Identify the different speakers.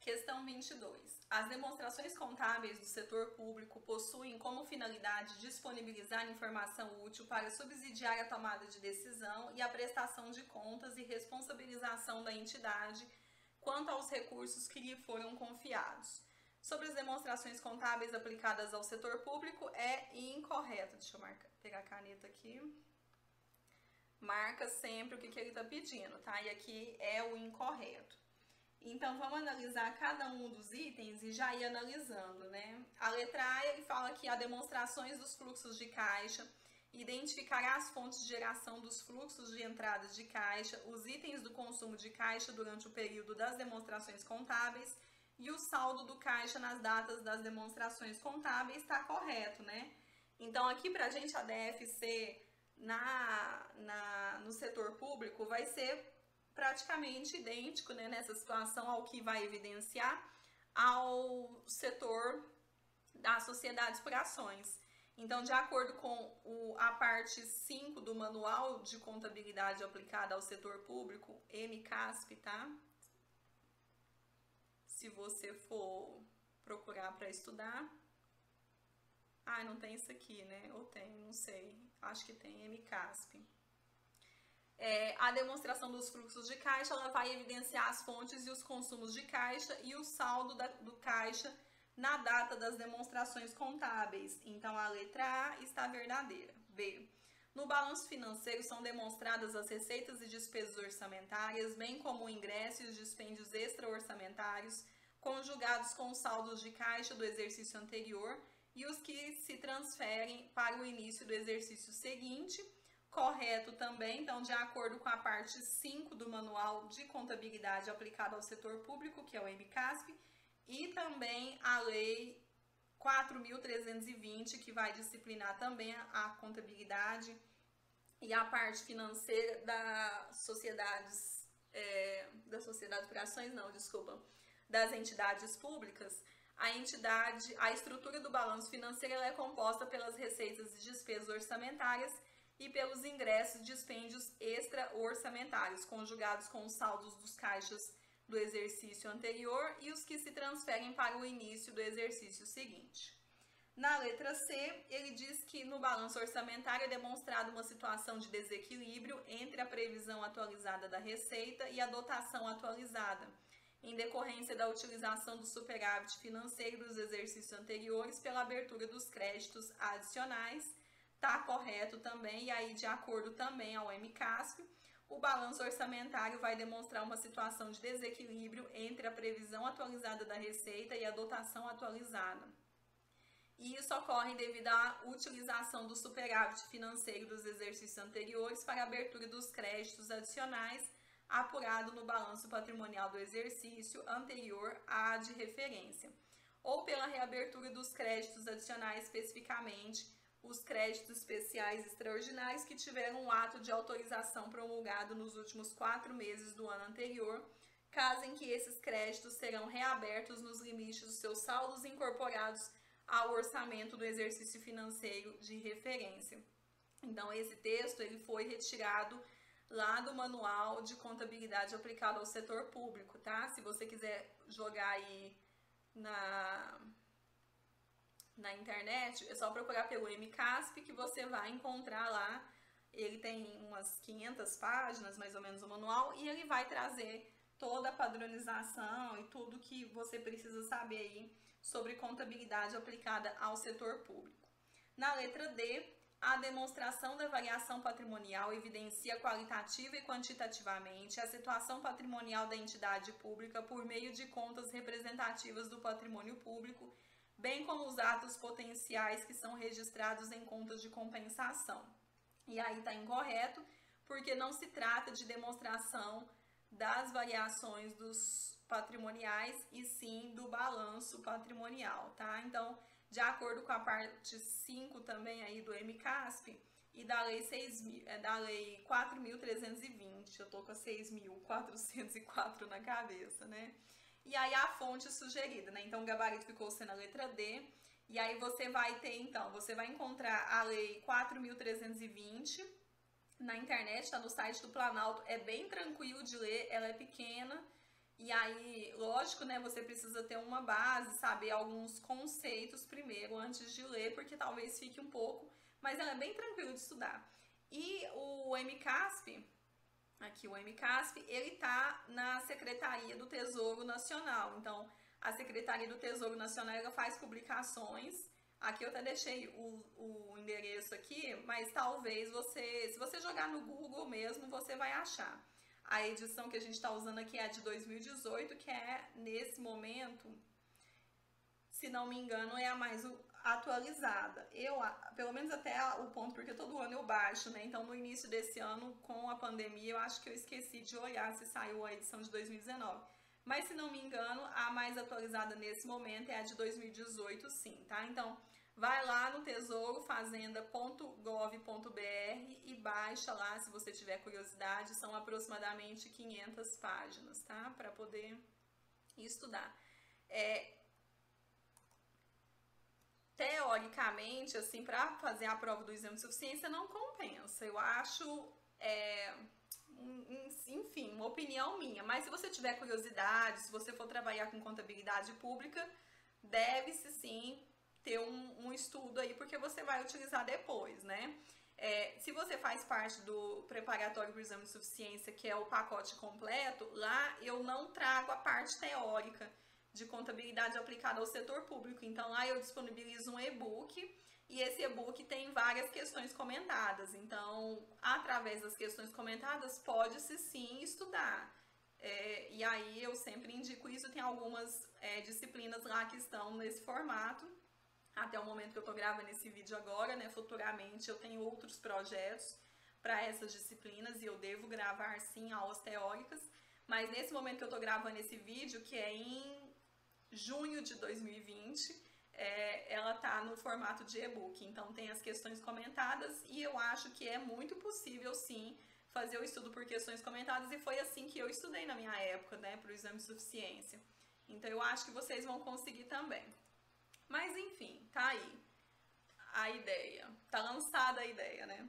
Speaker 1: Questão 22. As demonstrações contábeis do setor público possuem como finalidade disponibilizar informação útil para subsidiar a tomada de decisão e a prestação de contas e responsabilização da entidade quanto aos recursos que lhe foram confiados. Sobre as demonstrações contábeis aplicadas ao setor público é incorreto. Deixa eu pegar a caneta aqui. Marca sempre o que ele está pedindo, tá? E aqui é o incorreto. Então, vamos analisar cada um dos itens e já ir analisando, né? A letra A, ele fala que há demonstrações dos fluxos de caixa, identificará as fontes de geração dos fluxos de entradas de caixa, os itens do consumo de caixa durante o período das demonstrações contábeis e o saldo do caixa nas datas das demonstrações contábeis, está correto, né? Então, aqui pra gente a DFC no setor público vai ser praticamente idêntico, né, nessa situação ao que vai evidenciar ao setor das sociedades por ações. Então, de acordo com a parte 5 do Manual de Contabilidade aplicada ao setor público, MCASP, tá? Se você for procurar para estudar. Ah, não tem isso aqui, né? Ou tem, não sei. Acho que tem MCASP. A demonstração dos fluxos de caixa, ela vai evidenciar as fontes e os consumos de caixa e o saldo do caixa na data das demonstrações contábeis. Então, a letra A está verdadeira. B. No balanço financeiro são demonstradas as receitas e despesas orçamentárias, bem como o ingresso e os dispêndios extra-orçamentários, conjugados com os saldos de caixa do exercício anterior e os que se transferem para o início do exercício seguinte. Correto também, então, de acordo com a parte 5 do Manual de Contabilidade aplicado ao setor público, que é o MCASP, e também a Lei 4.320, que vai disciplinar também a contabilidade e a parte financeira das sociedades por ações, das entidades públicas. A estrutura do balanço financeiro ela é composta pelas receitas e despesas orçamentárias e pelos ingressos e dispêndios extra-orçamentários, conjugados com os saldos dos caixas do exercício anterior e os que se transferem para o início do exercício seguinte. Na letra C, ele diz que no balanço orçamentário é demonstrada uma situação de desequilíbrio entre a previsão atualizada da receita e a dotação atualizada, em decorrência da utilização do superávit financeiro dos exercícios anteriores pela abertura dos créditos adicionais. Tá correto também, e aí de acordo também ao MCASP, o balanço orçamentário vai demonstrar uma situação de desequilíbrio entre a previsão atualizada da receita e a dotação atualizada. E isso ocorre devido à utilização do superávit financeiro dos exercícios anteriores para a abertura dos créditos adicionais apurado no balanço patrimonial do exercício anterior à de referência, ou pela reabertura dos créditos adicionais, especificamente os créditos especiais extraordinários que tiveram um ato de autorização promulgado nos últimos 4 meses do ano anterior, caso em que esses créditos serão reabertos nos limites dos seus saldos incorporados ao orçamento do exercício financeiro de referência. Então, esse texto ele foi retirado lá do Manual de Contabilidade aplicado ao setor público, tá? Se você quiser jogar aí na internet, é só procurar pelo MCASP que você vai encontrar lá. Ele tem umas 500 páginas, mais ou menos, o manual, e ele vai trazer toda a padronização e tudo que você precisa saber aí sobre contabilidade aplicada ao setor público. Na letra D, a demonstração da variação patrimonial evidencia qualitativa e quantitativamente a situação patrimonial da entidade pública por meio de contas representativas do patrimônio público, bem como os atos potenciais que são registrados em contas de compensação. E aí está incorreto, porque não se trata de demonstração das variações dos patrimoniais e sim do balanço patrimonial, tá? Então, de acordo com a parte 5 também aí do MCASP e da Lei 4.320, eu tô com a 6.404 na cabeça, né? E aí a fonte sugerida, né? Então o gabarito ficou sendo a letra D. E aí você vai ter, então, você vai encontrar a Lei 4.320 na internet, tá no site do Planalto. É bem tranquilo de ler, ela é pequena E aí, lógico, né, você precisa ter uma base, saber alguns conceitos primeiro antes de ler, porque talvez fique um pouco, mas ela é bem tranquilo de estudar. E o MCASP, aqui o MCASP, ele tá na Secretaria do Tesouro Nacional. Então, a Secretaria do Tesouro Nacional, ela faz publicações. Aqui eu até deixei o endereço aqui, mas talvez você, se você jogar no Google mesmo, você vai achar. A edição que a gente está usando aqui é a de 2018, que é, nesse momento, se não me engano, é a mais atualizada. Eu, pelo menos até o ponto, porque todo ano eu baixo, né? Então, no início desse ano, com a pandemia, eu acho que eu esqueci de olhar se saiu a edição de 2019. Mas, se não me engano, a mais atualizada nesse momento é a de 2018, sim, tá? Então, vai lá no tesourofazenda.gov.br e baixa lá, se você tiver curiosidade. São aproximadamente 500 páginas, tá? Para poder estudar. Teoricamente, assim, para fazer a prova do exame de suficiência não compensa. Eu acho, enfim, uma opinião minha. Mas se você tiver curiosidade, se você for trabalhar com contabilidade pública, deve-se sim ter um estudo aí, porque você vai utilizar depois, né? Se você faz parte do preparatório para o exame de suficiência, que é o pacote completo, lá eu não trago a parte teórica de contabilidade aplicada ao setor público. Então, lá eu disponibilizo um e-book e esse e-book tem várias questões comentadas. Então, através das questões comentadas, pode-se sim estudar. E aí eu sempre indico isso, tem algumas disciplinas lá que estão nesse formato. Até o momento que eu estou gravando esse vídeo agora, né? Futuramente eu tenho outros projetos para essas disciplinas e eu devo gravar sim aulas teóricas. Mas nesse momento que eu estou gravando esse vídeo, que é em junho de 2020, ela tá no formato de e-book, então tem as questões comentadas e eu acho que é muito possível sim fazer o estudo por questões comentadas e foi assim que eu estudei na minha época, né, para o exame de suficiência. Então eu acho que vocês vão conseguir também. Mas enfim, tá aí a ideia, tá lançada a ideia, né?